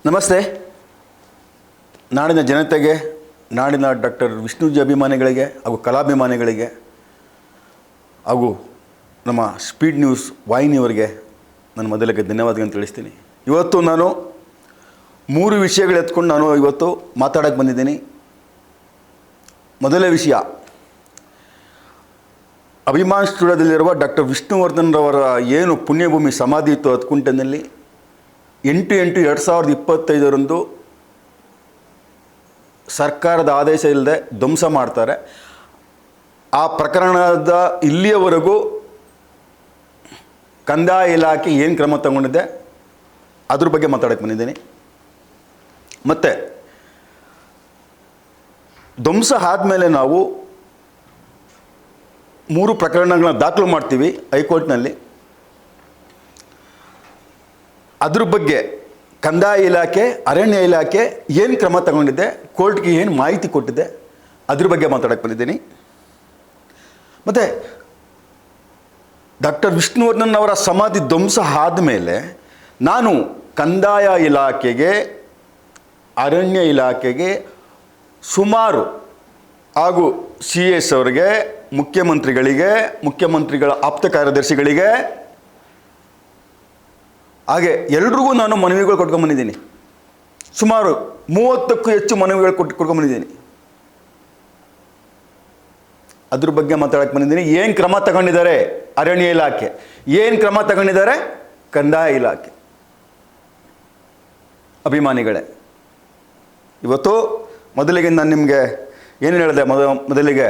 ನಮಸ್ತೆ. ನಾಡಿನ ಜನತೆಗೆ, ನಾಡಿನ ಡಾಕ್ಟರ್ ವಿಷ್ಣುಜಿ ಅಭಿಮಾನಿಗಳಿಗೆ ಹಾಗೂ ಕಲಾಭಿಮಾನಿಗಳಿಗೆ ಹಾಗೂ ನಮ್ಮ ಸ್ಪೀಡ್ ನ್ಯೂಸ್ ವಾಹಿನಿಯವರಿಗೆ ನಾನು ಮೊದಲಿಗೆ ಧನ್ಯವಾದಗಳನ್ನು ತಿಳಿಸ್ತೀನಿ. ಇವತ್ತು ನಾನು 3 ವಿಷಯಗಳು ಎತ್ಕೊಂಡು ನಾನು ಇವತ್ತು ಮಾತಾಡೋಕ್ಕೆ ಬಂದಿದ್ದೀನಿ. ಮೊದಲನೇ ವಿಷಯ, ಅಭಿಮಾನ್ ಸ್ಟುಡಿಯೋದಲ್ಲಿರುವ ಡಾಕ್ಟರ್ ವಿಷ್ಣುವರ್ಧನ್ ರವರ ಏನು ಪುಣ್ಯಭೂಮಿ ಸಮಾಧಿ ಇತ್ತು ಹತ್ಕುಂಟೆನಲ್ಲಿ 8/8/2025 ಸರ್ಕಾರದ ಆದೇಶ ಇಲ್ಲದೆ ಧ್ವಂಸ ಮಾಡ್ತಾರೆ. ಆ ಪ್ರಕರಣದ ಇಲ್ಲಿಯವರೆಗೂ ಕಂದಾಯ ಇಲಾಖೆ ಏನು ಕ್ರಮ ತಗೊಂಡಿದೆ ಅದ್ರ ಬಗ್ಗೆ ಮಾತಾಡೋಕ್ಕೆ ಬಂದಿದ್ದೀನಿ. ಮತ್ತು ಧ್ವಂಸ ಆದಮೇಲೆ ನಾವು 3 ಪ್ರಕರಣಗಳನ್ನ ದಾಖಲು ಮಾಡ್ತೀವಿ ಹೈಕೋರ್ಟ್ನಲ್ಲಿ. ಅದ್ರ ಬಗ್ಗೆ ಕಂದಾಯ ಇಲಾಖೆ, ಅರಣ್ಯ ಇಲಾಖೆ ಏನು ಕ್ರಮ ತಗೊಂಡಿದೆ, ಕೋರ್ಟ್ಗೆ ಏನು ಮಾಹಿತಿ ಕೊಟ್ಟಿದೆ ಅದ್ರ ಬಗ್ಗೆ ಮಾತಾಡೋಕ್ಕೆ ಬಂದಿದ್ದೀನಿ. ಮತ್ತು ಡಾಕ್ಟರ್ ವಿಷ್ಣುವರ್ಧನ್ ಅವರ ಸಮಾಧಿ ಧ್ವಂಸ ಆದಮೇಲೆ ನಾನು ಕಂದಾಯ ಇಲಾಖೆಗೆ, ಅರಣ್ಯ ಇಲಾಖೆಗೆ ಸುಮಾರು ಹಾಗೂ CS ಅವರಿಗೆ, ಮುಖ್ಯಮಂತ್ರಿಗಳಿಗೆ, ಮುಖ್ಯಮಂತ್ರಿಗಳ ಆಪ್ತ ಕಾರ್ಯದರ್ಶಿಗಳಿಗೆ, ಹಾಗೆ ಎಲ್ರಿಗೂ ನಾನು ಮನವಿಗಳು ಕೊಟ್ಕೊಂಡ್ಬಂದಿದ್ದೀನಿ. ಸುಮಾರು 30ಕ್ಕೂ ಹೆಚ್ಚು ಮನವಿಗಳು ಕೊಟ್ಕೊಂಡ್ಬಂದಿದ್ದೀನಿ. ಅದ್ರ ಬಗ್ಗೆ ಮಾತಾಡಕ್ಕೆ ಬಂದಿದ್ದೀನಿ. ಏನು ಕ್ರಮ ತಗೊಂಡಿದ್ದಾರೆ ಅರಣ್ಯ ಇಲಾಖೆ, ಏನು ಕ್ರಮ ತಗೊಂಡಿದ್ದಾರೆ ಕಂದಾಯ ಇಲಾಖೆ. ಅಭಿಮಾನಿಗಳೇ, ಇವತ್ತು ಮೊದಲಿಗೆ ನಾನು ನಿಮಗೆ ಏನು ಹೇಳಿದೆ, ಮೊದಲಿಗೆ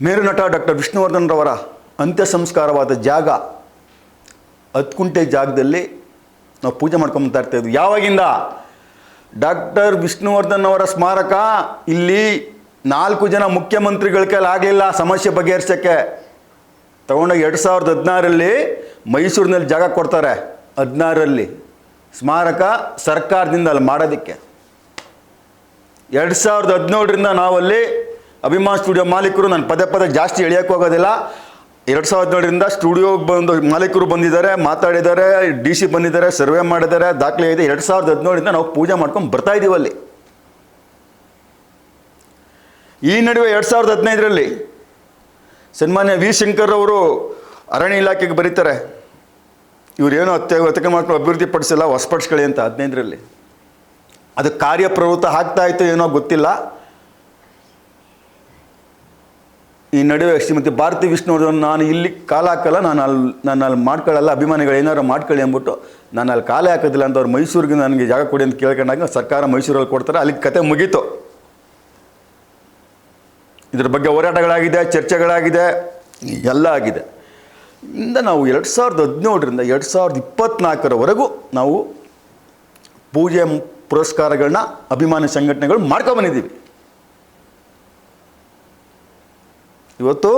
ಮೇರು ನಟ ಡಾಕ್ಟರ್ ವಿಷ್ಣುವರ್ಧನ್ ರವರ ಅಂತ್ಯ ಸಂಸ್ಕಾರವಾದ ಜಾಗ ಹತ್ಕುಂಟೆ ಜಾಗದಲ್ಲಿ ನಾವು ಪೂಜೆ ಮಾಡ್ಕೊಂಬತ್ತಾ ಇರ್ತಾಯಿದ್ವಿ. ಯಾವಾಗಿಂದ? ಡಾಕ್ಟರ್ ವಿಷ್ಣುವರ್ಧನ್ ಅವರ ಸ್ಮಾರಕ ಇಲ್ಲಿ 4 ಜನ ಮುಖ್ಯಮಂತ್ರಿಗಳ ಕೈಲಿ ಆಗಲಿಲ್ಲ ಸಮಸ್ಯೆ ಬಗೆಹರಿಸೋಕ್ಕೆ. ತಗೊಂಡೋಗಿ 2016ರಲ್ಲಿ ಮೈಸೂರಿನಲ್ಲಿ ಜಾಗ ಕೊಡ್ತಾರೆ. 16ರಲ್ಲಿ ಸ್ಮಾರಕ ಸರ್ಕಾರದಿಂದ ಅಲ್ಲಿ ಮಾಡೋದಕ್ಕೆ. 2017ರಿಂದ ನಾವಲ್ಲಿ ಅಭಿಮಾನ್ ಸ್ಟುಡಿಯೋ ಮಾಲೀಕರು, ನಾನು ಪದೇ ಜಾಸ್ತಿ ಎಳೆಯೋಕ್ಕೆ ಹೋಗೋದಿಲ್ಲ, 2017ರಿಂದ ಸ್ಟುಡಿಯೋಗೆ ಬಂದು ಮಾಲೀಕರು ಬಂದಿದ್ದಾರೆ, ಮಾತಾಡಿದ್ದಾರೆ, DC ಬಂದಿದ್ದಾರೆ, ಸರ್ವೆ ಮಾಡಿದ್ದಾರೆ, ದಾಖಲೆ ಇದೆ. 2017ರಿಂದ ನಾವು ಪೂಜೆ ಮಾಡ್ಕೊಂಡು ಬರ್ತಾ ಇದ್ದೀವಿ ಅಲ್ಲಿ. ಈ ನಡುವೆ 2015ರಲ್ಲಿ ಸನ್ಮಾನ್ಯ ವಿ ಶಂಕರ್ ಅವರು ಅರಣ್ಯ ಇಲಾಖೆಗೆ ಬರೀತಾರೆ, ಇವರೇನು ಹತ್ಯೆ ಮಾಡ್ಕೊಂಡು ಅಭಿವೃದ್ಧಿ ಪಡಿಸಿಲ್ಲ, ಹೊಸಪಡಿಸ್ಕೊಳ್ಳಿ ಅಂತ. 15ರಲ್ಲಿ ಅದು ಕಾರ್ಯಪ್ರವೃತ್ತ ಆಗ್ತಾ ಇತ್ತು, ಏನೋ ಗೊತ್ತಿಲ್ಲ. ಈ ನಡುವೆ ಶ್ರೀಮತಿ ಭಾರತಿ ವಿಷ್ಣುವರ್ಧನ್ ನಾನು ಇಲ್ಲಿ ಕಾಲ ಹಾಕಲ್ಲ, ನಾನು ಅಲ್ಲಿ ಮಾಡ್ಕೊಳ್ಳಲ್ಲ, ಅಭಿಮಾನಿಗಳು ಏನಾರು ಮಾಡ್ಕೊಳ್ಳಿ ಅಂದ್ಬಿಟ್ಟು ನಾನು ಅಲ್ಲಿ ಕಾಲೇ ಹಾಕೋದಿಲ್ಲ ಅಂತ ಅವ್ರು ಮೈಸೂರಿಗೆ ನನಗೆ ಜಾಗ ಕೊಡಿ ಅಂತ ಕೇಳ್ಕೊಂಡಾಗ ಸರ್ಕಾರ ಮೈಸೂರಲ್ಲಿ ಕೊಡ್ತಾರೆ. ಅಲ್ಲಿಗೆ ಕತೆ ಮುಗೀತು. ಇದ್ರ ಬಗ್ಗೆ ಹೋರಾಟಗಳಾಗಿದೆ, ಚರ್ಚೆಗಳಾಗಿದೆ, ಎಲ್ಲ ಆಗಿದೆ. ಇಂದ ನಾವು 2017ರಿಂದ 2024ರವರೆಗೂ ನಾವು ಪೂಜೆ ಪುರಸ್ಕಾರಗಳನ್ನ ಅಭಿಮಾನಿ ಸಂಘಟನೆಗಳು ಮಾಡ್ಕೊಂಬಂದಿದ್ದೀವಿ. ಇವತ್ತು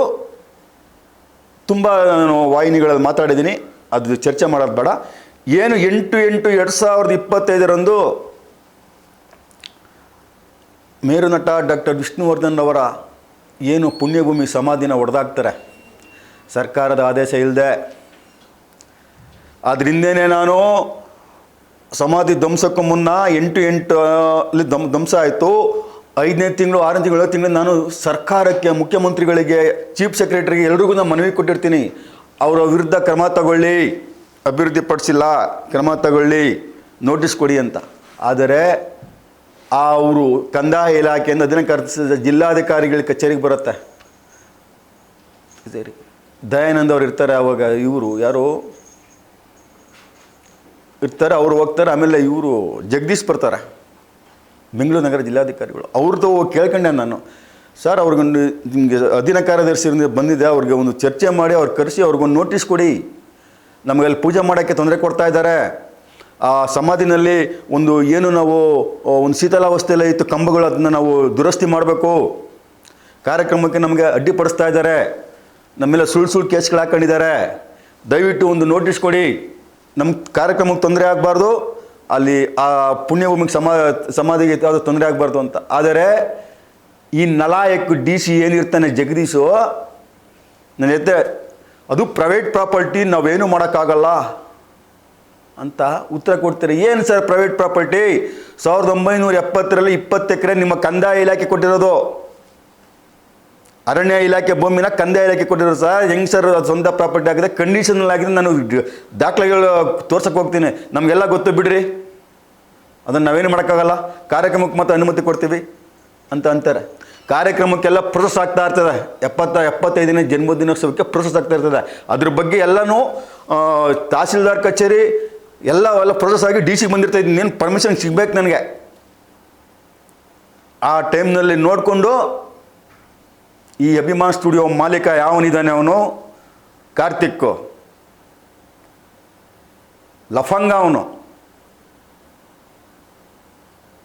ತುಂಬ ನಾನು ವಾಹಿನಿಗಳಲ್ಲಿ ಮಾತಾಡಿದ್ದೀನಿ, ಅದು ಚರ್ಚೆ ಮಾಡೋದು ಬೇಡ. ಏನು 8/8/2025 ಮೇರು ನಟ ಡಾಕ್ಟರ್ ವಿಷ್ಣುವರ್ಧನ್ ಅವರ ಏನು ಪುಣ್ಯಭೂಮಿ ಸಮಾಧಿನ ಹೊಡೆದಾಕ್ತಾರೆ ಸರ್ಕಾರದ ಆದೇಶ ಇಲ್ಲದೆ. ಅದರಿಂದನೇ ನಾನು ಸಮಾಧಿ ಧ್ವಂಸಕ್ಕೂ ಮುನ್ನ 8/8 ಧ್ವಂಸ ಆಯಿತು. 5ನೇ ತಿಂಗಳು, 6ನೇ ತಿಂಗಳು, 7 ತಿಂಗಳು ನಾನು ಸರ್ಕಾರಕ್ಕೆ, ಮುಖ್ಯಮಂತ್ರಿಗಳಿಗೆ, ಚೀಫ್ ಸೆಕ್ರೆಟರಿಗೆ ಎಲ್ರಿಗೂ ನಾನು ಮನವಿ ಕೊಟ್ಟಿರ್ತೀನಿ, ಅವರ ವಿರುದ್ಧ ಕ್ರಮ ತಗೊಳ್ಳಿ, ಅಭಿವೃದ್ಧಿ ಪಡಿಸಿಲ್ಲ, ಕ್ರಮ ತಗೊಳ್ಳಿ, ನೋಟಿಸ್ ಕೊಡಿ ಅಂತ. ಆದರೆ ಅವರು ಕಂದಾಯ ಇಲಾಖೆಯಿಂದ ಅದನ್ನು ಕರೆಸಿದ ಜಿಲ್ಲಾಧಿಕಾರಿಗಳ ಕಚೇರಿಗೆ ಬರುತ್ತೆ. ಸರಿ, ದಯಾನಂದ್ ಅವ್ರು ಇರ್ತಾರೆ, ಅವಾಗ ಇವರು ಯಾರು ಇರ್ತಾರೆ, ಅವರು ಹೋಗ್ತಾರೆ. ಆಮೇಲೆ ಇವರು ಜಗದೀಶ್ ಬರ್ತಾರೆ, ಬೆಂಗಳೂರು ನಗರ ಜಿಲ್ಲಾಧಿಕಾರಿಗಳು. ಅವ್ರದ್ದು ಕೇಳ್ಕೊಂಡೆ ನಾನು, ಸರ್ ಅವ್ರಿಗೊಂದು ನಿಮಗೆ ಅಧೀನ ಕಾರ್ಯದರ್ಶಿ ಬಂದಿದೆ, ಅವ್ರಿಗೆ ಒಂದು ಚರ್ಚೆ ಮಾಡಿ ಅವ್ರು ಕರೆಸಿ ಅವ್ರಿಗೊಂದು ನೋಟಿಸ್ ಕೊಡಿ, ನಮಗಲ್ಲಿ ಪೂಜೆ ಮಾಡೋಕ್ಕೆ ತೊಂದರೆ ಕೊಡ್ತಾ ಇದ್ದಾರೆ, ಆ ಸಮಾಧಿನಲ್ಲಿ ಒಂದು ಏನು ನಾವು ಒಂದು ಶೀತಲಾವಸ್ಥೆಯಲ್ಲೇ ಇತ್ತು ಕಂಬಗಳು, ಅದನ್ನು ನಾವು ದುರಸ್ತಿ ಮಾಡಬೇಕು, ಕಾರ್ಯಕ್ರಮಕ್ಕೆ ನಮಗೆ ಅಡ್ಡಿಪಡಿಸ್ತಾ ಇದ್ದಾರೆ, ನಮ್ಮೆಲ್ಲ ಸುಳ್ಳು ಕೇಸ್ಗಳು ಹಾಕ್ಕೊಂಡಿದ್ದಾರೆ, ದಯವಿಟ್ಟು ಒಂದು ನೋಟಿಸ್ ಕೊಡಿ, ನಮ್ಮ ಕಾರ್ಯಕ್ರಮಕ್ಕೆ ತೊಂದರೆ ಆಗಬಾರ್ದು, ಅಲ್ಲಿ ಆ ಪುಣ್ಯಭೂಮಿಗೆ ಸಮಾಧಿಗೆ ಯಾವುದೋ ತೊಂದರೆ ಆಗಬಾರ್ದು ಅಂತ. ಆದರೆ ಈ ನಲಾಯಕ್ DC ಏನಿರ್ತಾನೆ ಜಗದೀಶು, ನನ್ನ ಜೊತೆ ಅದು ಪ್ರೈವೇಟ್ ಪ್ರಾಪರ್ಟಿ, ನಾವೇನು ಮಾಡೋಕ್ಕಾಗಲ್ಲ, ಅಂತ ಉತ್ತರ ಕೊಡ್ತಾರೆ. ಏನು ಸರ್ ಪ್ರೈವೇಟ್ ಪ್ರಾಪರ್ಟಿ? 1970ರಲ್ಲಿ 20 ಎಕರೆ ನಿಮ್ಮ ಕಂದಾಯ ಇಲಾಖೆ ಕೊಟ್ಟಿರೋದು. ಅರಣ್ಯ ಇಲಾಖೆ ಭೂಮಿನ ಕಂದಾಯ ಇಲಾಖೆ ಕೊಟ್ಟಿರೋದು ಸರ್. ಹೆಂಗೆ ಸರ್ ಅದು ಸ್ವಂತ ಪ್ರಾಪರ್ಟಿ ಆಗಿದೆ? ಕಂಡೀಷನಲ್ ಆಗಿದೆ. ನಾನು ದಾಖಲೆಗಳು ತೋರ್ಸಕ್ಕೆ ಹೋಗ್ತೀನಿ, ನಮಗೆಲ್ಲ ಗೊತ್ತು ಬಿಡ್ರಿ, ಅದನ್ನು ನಾವೇನು ಮಾಡೋಕ್ಕಾಗಲ್ಲ, ಕಾರ್ಯಕ್ರಮಕ್ಕೆ ಮಾತ್ರ ಅನುಮತಿ ಕೊಡ್ತೀವಿ ಅಂತ ಅಂತಾರೆ. ಕಾರ್ಯಕ್ರಮಕ್ಕೆಲ್ಲ ಪ್ರೊಸೆಸ್ ಆಗ್ತಾ ಇರ್ತದೆ. 75ನೇ ಜನ್ಮದಿನೋತ್ಸವಕ್ಕೆ ಪ್ರೊಸೆಸ್ ಆಗ್ತಾ ಇರ್ತದೆ. ಅದ್ರ ಬಗ್ಗೆ ಎಲ್ಲನೂ ತಹಸೀಲ್ದಾರ್ ಕಚೇರಿ ಎಲ್ಲ ಪ್ರೊಸೆಸ್ ಆಗಿ ಡಿ ಸಿ ಬಂದಿರ್ತಾಯಿದ್ದೀನಿ, ಇನ್ನೇನು ಪರ್ಮಿಷನ್ ಸಿಗ್ಬೇಕು ನನಗೆ. ಆ ಟೈಮ್ನಲ್ಲಿ ನೋಡಿಕೊಂಡು ಈ ಅಭಿಮಾನ್ ಸ್ಟುಡಿಯೋ ಮಾಲೀಕ ಯಾವನಿದ್ದಾನೆ, ಅವನು ಕಾರ್ತಿಕ್ ಲಫಂಗ, ಅವನು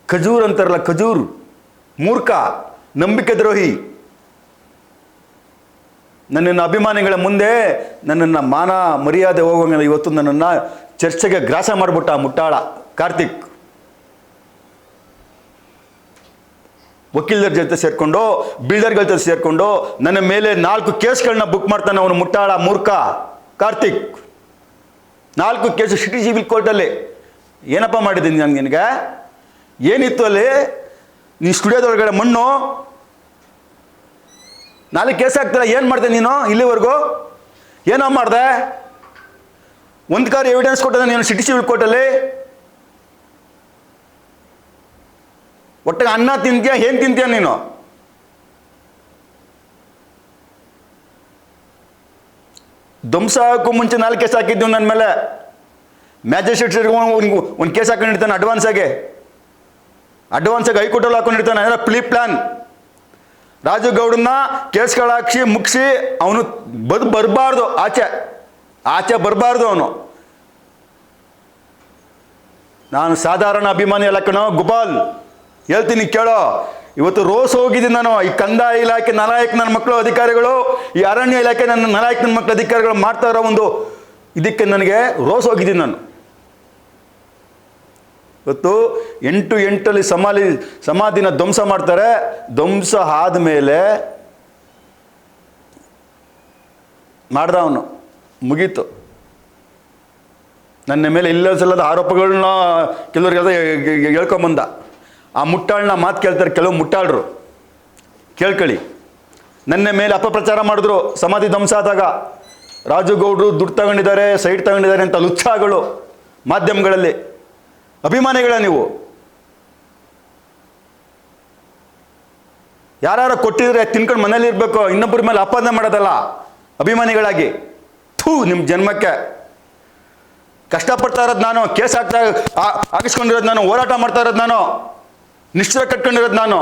ಖಜೂರ್ ಅಂತಾರಲ್ಲ, ಖಜೂರ್ ಮೂರ್ಖ, ನಂಬಿಕೆ ದ್ರೋಹಿ. ನನ್ನನ್ನು ಅಭಿಮಾನಿಗಳ ಮುಂದೆ ನನ್ನನ್ನು ಮಾನ ಮರ್ಯಾದೆ ಹೋಗುವಂಗೆ ಇವತ್ತು ನನ್ನನ್ನು ಚರ್ಚೆಗೆ ಗ್ರಾಸ ಮಾಡಿಬಿಟ್ಟ ಮುಟ್ಟಾಳ ಕಾರ್ತಿಕ್. ವಕೀಲರ ಜೊತೆ ಸೇರಿಕೊಂಡು, ಬಿಲ್ಡರ್ಗಳ ಜೊತೆ ಸೇರಿಕೊಂಡು ನನ್ನ ಮೇಲೆ 4 ಕೇಸ್ಗಳನ್ನ ಬುಕ್ ಮಾಡ್ತಾನೆ ಅವನು ಮುಟ್ಟಾಳ ಮೂರ್ಖ ಕಾರ್ತಿಕ್. 4 ಕೇಸು ಸಿಟಿ ಸಿವಿಲ್ ಕೋರ್ಟಲ್ಲಿ. ಏನಪ್ಪ ಮಾಡಿದ್ದೀನಿ ನಾನು ನಿನಗೆ? ಏನಿತ್ತು ಅಲ್ಲಿ? ನೀನು ಸ್ಟುಡಿಯೋದೊಳಗಡೆ ಮಣ್ಣು 4 ಕೇಸ್ ಹಾಕ್ತಾರೆ. ಏನು ಮಾಡಿದೆ ನೀನು ಇಲ್ಲಿವರೆಗೂ? ಏನೋ ಮಾಡಿದೆ? ಒಂದು ಕಾರ್ ಎವಿಡೆನ್ಸ್ ಕೊಟ್ಟಿದೆ ನೀನು ಸಿಟಿ ಸಿವಿಲ್ ಕೋರ್ಟಲ್ಲಿ. ಒಟ್ಟಿಗೆ ಅನ್ನ ತಿಂತೀಯ, ಏನು ತಿಂತೀಯ ನೀನು? ಧ್ವಂಸ ಹಾಕೋ ಮುಂಚೆ 4 ಕೇಸ್ ಹಾಕಿದ್ದೀವಿ ನನ್ನ ಮೇಲೆ. ಮ್ಯಾಜಿಸ್ಟ್ರೇಟ್ ಒಂದು ಕೇಸ್ ಹಾಕೊಂಡಿರ್ತಾನೆ ಅಡ್ವಾನ್ಸಾಗಿ ಹೈಕೋರ್ಟಲ್ಲಿ ಹಾಕೊಂಡಿರ್ತಾನೆ. ಅದರ ಪ್ಲೀ ಪ್ಲಾನ್. ರಾಜು ಗೌಡನ್ನ ಕೇಸ್ಗಳು ಹಾಕ್ಸಿ ಮುಗಿಸಿ ಅವನು ಬರಬಾರ್ದು, ಆಚೆ ಬರಬಾರ್ದು ಅವನು. ನಾನು ಸಾಧಾರಣ ಅಭಿಮಾನಿ ಅಲ್ಲ ಕಣೋ ಗೋಪಾಲ್, ಹೇಳ್ತೀನಿ ಕೇಳೋ. ಇವತ್ತು ರೋಸ್ ಹೋಗಿದ್ದೀನಿ ನಾನು. ಈ ಕಂದಾಯ ಇಲಾಖೆ ನಾಲಾಯಕ್ ನನ್ನ ಮಕ್ಕಳು ಅಧಿಕಾರಿಗಳು, ಈ ಅರಣ್ಯ ಇಲಾಖೆ ನನ್ನ ನಾಲಾಯಕ್ ನನ್ನ ಮಕ್ಕಳು ಅಧಿಕಾರಿಗಳು ಮಾಡ್ತಾ ಇರೋ ಒಂದು ಇದಕ್ಕೆ ನನಗೆ ರೋಸ್ ಹೋಗಿದ್ದೀನಿ ನಾನು. ಇವತ್ತು 8/8 ಸಮಾಧಿನ ಧ್ವಂಸ ಮಾಡ್ತಾರೆ. ಧ್ವಂಸ ಆದಮೇಲೆ ಮಾಡ್ದ ಅವನು, ಮುಗೀತು. ನನ್ನ ಮೇಲೆ ಇಲ್ಲ ಸಲ್ಲದ ಆರೋಪಗಳನ್ನ ಕೆಲವ್ರಿಗೆಲ್ಲ ಹೇಳ್ಕೊಂಬಂದ. ಆ ಮುಟ್ಟಾಳನ್ನ ಮಾತು ಕೇಳ್ತಾರೆ ಕೆಲವು ಮುಟ್ಟಾಳರು, ಕೇಳ್ಕೊಳ್ಳಿ. ನನ್ನ ಮೇಲೆ ಅಪಪ್ರಚಾರ ಮಾಡಿದ್ರು ಸಮಾಧಿ ಧ್ವಂಸ ಆದಾಗ. ರಾಜು ಗೌಡ್ರು ದುಡ್ಡು ತಗೊಂಡಿದ್ದಾರೆ, ಸೈಟ್ ತಗೊಂಡಿದ್ದಾರೆ ಅಂತ ಲುಚ್ಚಾಗಳು ಮಾಧ್ಯಮಗಳಲ್ಲಿ. ಅಭಿಮಾನಿಗಳ ನೀವು ಯಾರು ಕೊಟ್ಟಿದ್ರೆ ತಿನ್ಕೊಂಡು ಮನೇಲಿ ಇರಬೇಕು, ಇನ್ನೊಬ್ಬರ ಮೇಲೆ ಅಪಾದನೆ ಮಾಡೋದಲ್ಲ. ಅಭಿಮಾನಿಗಳಾಗಿ ನಿಮ್ಮ ಜನ್ಮಕ್ಕೆ ಕಷ್ಟಪಡ್ತಾ ಇರೋದು ನಾನು, ಕೇಸ್ ಹಾಕಿಸ್ಕೊಂಡಿರೋದು ನಾನು, ಹೋರಾಟ ಮಾಡ್ತಾ ಇರೋದು ನಾನು, ನಿಷ್ಠುರ ಕಟ್ಕೊಂಡಿರೋದು ನಾನು.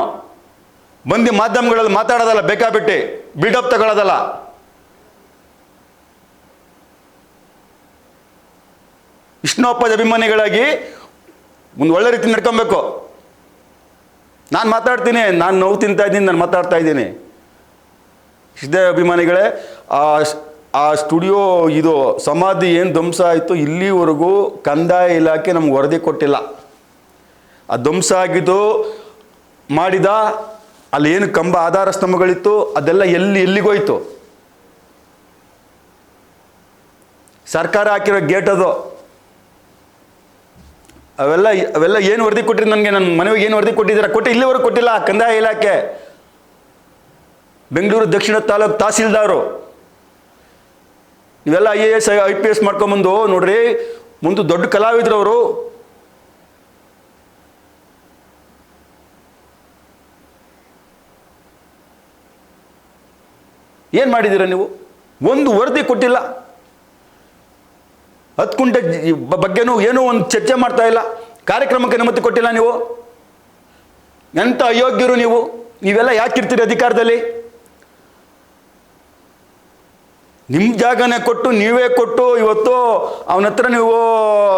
ಬಂದು ಮಾಧ್ಯಮಗಳಲ್ಲಿ ಮಾತಾಡೋದಲ್ಲ, ಬೇಕಾಬಿಟ್ಟು ಬಿಲ್ಡಪ್ ತಗೊಳ್ಳೋದಲ್ಲ. ವಿಷ್ಣುವಪ್ಪದ ಅಭಿಮಾನಿಗಳಾಗಿ ಒಂದು ಒಳ್ಳೆ ರೀತಿ ನಡ್ಕೊಬೇಕು. ನಾನು ಮಾತಾಡ್ತೀನಿ, ನಾನು ನೋವು ತಿಂತಾ ಇದ್ದೀನಿ, ನಾನು ಮಾತಾಡ್ತಾ ಇದ್ದೀನಿ. ಇಷ್ಟೇ ಅಭಿಮಾನಿಗಳೇ, ಆ ಸ್ಟುಡಿಯೋ ಇದು ಸಮಾಧಿ ಏನು ಧ್ವಂಸ ಆಯಿತು, ಇಲ್ಲಿವರೆಗೂ ಕಂದಾಯ ಇಲಾಖೆ ನಮ್ಗೆ ವರದಿ ಕೊಟ್ಟಿಲ್ಲ. ಆ ಧ್ವಂಸ ಆಗಿದ್ದು ಮಾಡಿದ ಅಲ್ಲಿ ಏನು ಕಂಬ ಆಧಾರ ಸ್ತಂಭಗಳಿತ್ತು ಅದೆಲ್ಲ ಎಲ್ಲಿಗೋಯ್ತು? ಸರ್ಕಾರ ಹಾಕಿರೋ ಗೇಟ್ ಅದು. ಅವೆಲ್ಲ ಏನು ವರದಿ ಕೊಟ್ಟಿರಿ ನನಗೆ? ನನ್ನ ಮನೆಗೆ ಏನು ವರದಿ ಕೊಟ್ಟಿದ್ದೀರಾ? ಇಲ್ಲಿವರೆಗೂ ಕೊಟ್ಟಿಲ್ಲ ಕಂದಾಯ ಇಲಾಖೆ. ಬೆಂಗಳೂರು ದಕ್ಷಿಣ ತಾಲೂಕು ತಹಸೀಲ್ದಾರು ನೀವೆಲ್ಲ IAS IPS ಮಾಡ್ಕೊಂಬಂದು ನೋಡ್ರಿ, ಮುಂದೆ ದೊಡ್ಡ ಕಲಾವಿದರು ಅವರು. ಏನು ಮಾಡಿದ್ದೀರಾ ನೀವು? ಒಂದು ವರದಿ ಕೊಟ್ಟಿಲ್ಲ. 10 ಕುಂಟೆ ಬಗ್ಗೆನೂ ಏನೂ ಒಂದು ಚರ್ಚೆ ಮಾಡ್ತಾ ಇಲ್ಲ. ಕಾರ್ಯಕ್ರಮಕ್ಕೆ ಅನುಮತಿ ಕೊಟ್ಟಿಲ್ಲ ನೀವು. ಎಂಥ ಅಯೋಗ್ಯರು ನೀವು! ನೀವೆಲ್ಲ ಯಾಕಿರ್ತೀರಿ ಅಧಿಕಾರದಲ್ಲಿ? ನಿಮ್ಮ ಜಾಗನೇ ಕೊಟ್ಟು ನೀವೇ ಕೊಟ್ಟು ಇವತ್ತು ಅವನ ಹತ್ರ ನೀವು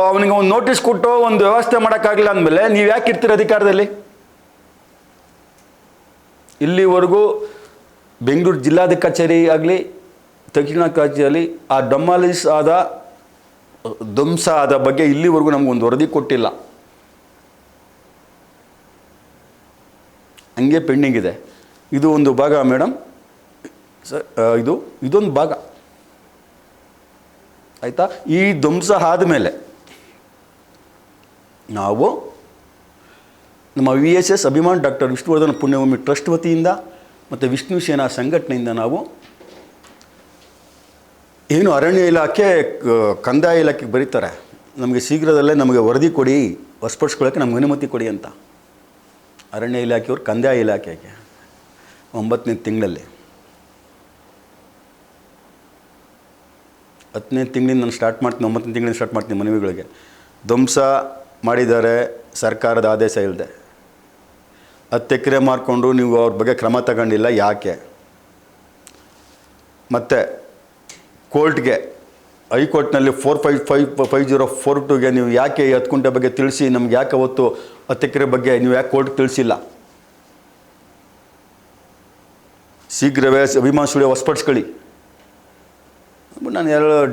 ಅವನಿಗೆ ಒಂದು ನೋಟಿಸ್ ಕೊಟ್ಟು ಒಂದು ವ್ಯವಸ್ಥೆ ಮಾಡೋಕ್ಕಾಗಲಿಲ್ಲ ಅಂದಮೇಲೆ ನೀವು ಯಾಕಿರ್ತೀರಿ ಅಧಿಕಾರದಲ್ಲಿ? ಇಲ್ಲಿವರೆಗೂ ಬೆಂಗಳೂರು ಜಿಲ್ಲಾಧಿಕಾರಿ ಕಚೇರಿ ಆಗಲಿ, ದಕ್ಷಿಣ ಕಚೇರಿಯಲ್ಲಿ ಆ ಡೆಮಾಲಿಸ್ ಆದ ಧ್ವಂಸ ಆದ ಬಗ್ಗೆ ಇಲ್ಲಿವರೆಗೂ ನಮಗೊಂದು ವರದಿ ಕೊಟ್ಟಿಲ್ಲ. ಹಂಗೆ ಪೆಂಡಿಂಗ್ ಇದೆ. ಇದು ಒಂದು ಭಾಗ ಮೇಡಮ್ ಸರ್, ಇದೊಂದು ಭಾಗ ಆಯಿತಾ. ಈ ಧ್ವಂಸ ಆದಮೇಲೆ ನಾವು ನಮ್ಮ VSS Abhiman doctor Vishnuvardhana Punyabhoomi trust ವತಿಯಿಂದ ಮತ್ತು ವಿಷ್ಣು ಸೇನಾ ಸಂಘಟನೆಯಿಂದ ನಾವು ಏನು ಅರಣ್ಯ ಇಲಾಖೆ ಕಂದಾಯ ಇಲಾಖೆಗೆ ಬರೀತಾರೆ, ನಮಗೆ ಶೀಘ್ರದಲ್ಲೇ ನಮಗೆ ವರದಿ ಕೊಡಿ, ವಶಪಡಿಸ್ಕೊಳ್ಳೋಕ್ಕೆ ನಮ್ಗೆ ಅನುಮತಿ ಕೊಡಿ ಅಂತ. ಅರಣ್ಯ ಇಲಾಖೆಯವರು ಕಂದಾಯ ಇಲಾಖೆಗೆ 9ನೇ ತಿಂಗಳಲ್ಲಿ 10ನೇ ತಿಂಗಳಿಂದ ನಾನು ಸ್ಟಾರ್ಟ್ ಮಾಡ್ತೀನಿ, 9ನೇ ತಿಂಗಳಿಂದ ಸ್ಟಾರ್ಟ್ ಮಾಡ್ತೀನಿ. ಮನವಿಗಳಿಗೆ ಧ್ವಂಸ ಮಾಡಿದ್ದಾರೆ ಸರ್ಕಾರದ ಆದೇಶ ಇಲ್ಲದೆ. 10 ಎಕರೆ ಮಾರ್ಕೊಂಡು ನೀವು ಅವ್ರ ಬಗ್ಗೆ ಕ್ರಮ ತಗೊಂಡಿಲ್ಲ, ಯಾಕೆ? ಮತ್ತು ಕೋರ್ಟ್ಗೆ ಹೈಕೋರ್ಟ್ನಲ್ಲಿ 4555042ಗೆ ನೀವು ಯಾಕೆ 10 ಗುಂಟೆ ಬಗ್ಗೆ ತಿಳಿಸಿ, ನಮ್ಗೆ ಯಾಕೆ ಅವತ್ತು 10 ಎಕರೆ ಬಗ್ಗೆ ನೀವು ಯಾಕೆ ಕೋರ್ಟ್ಗೆ ತಿಳಿಸಿಲ್ಲ? ಶೀಘ್ರವೇ ಅಭಿಮಾನ್ ಸ್ಟುಡಿಯೋ ವಶಪಡಿಸ್ಕೊಳ್ಳಿ. ನಾನು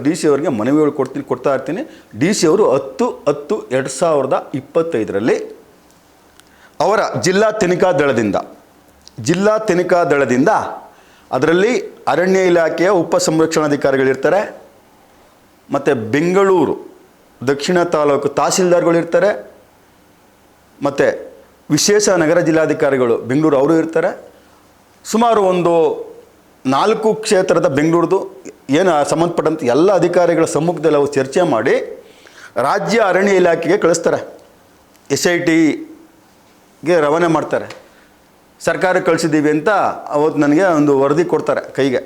DC ಅವರಿಗೆ ಮನವಿಗಳು ಕೊಡ್ತಾ ಇರ್ತೀನಿ. DC ಅವರು 10/10/2025 ಅವರ ಜಿಲ್ಲಾ ತನಿಖಾ ದಳದಿಂದ ಅದರಲ್ಲಿ ಅರಣ್ಯ ಇಲಾಖೆಯ ಉಪಸಂರಕ್ಷಣಾಧಿಕಾರಿಗಳಿರ್ತಾರೆ, ಮತ್ತು ಬೆಂಗಳೂರು ದಕ್ಷಿಣ ತಾಲೂಕು ತಹಸೀಲ್ದಾರ್ಗಳಿರ್ತಾರೆ, ಮತ್ತು ವಿಶೇಷ ನಗರ ಜಿಲ್ಲಾಧಿಕಾರಿಗಳು ಬೆಂಗಳೂರು ಅವರು ಇರ್ತಾರೆ. ಸುಮಾರು ಒಂದು 4 ಕ್ಷೇತ್ರದ ಬೆಂಗಳೂರದು ಏನು ಸಂಬಂಧಪಟ್ಟಂಥ ಎಲ್ಲ ಅಧಿಕಾರಿಗಳ ಸಮ್ಮುಖದಲ್ಲಿ ಅವರು ಚರ್ಚೆ ಮಾಡಿ ರಾಜ್ಯ ಅರಣ್ಯ ಇಲಾಖೆಗೆ ಕಳಿಸ್ತಾರೆ. SITಗೆ ರವಾನೆ ಮಾಡ್ತಾರೆ. ಸರ್ಕಾರಕ್ಕೆ ಕಳಿಸಿದ್ದೀವಿ ಅಂತ ಅವತ್ತು ನನಗೆ ಒಂದು ವರದಿ ಕೊಡ್ತಾರೆ ಕೈಗೆ.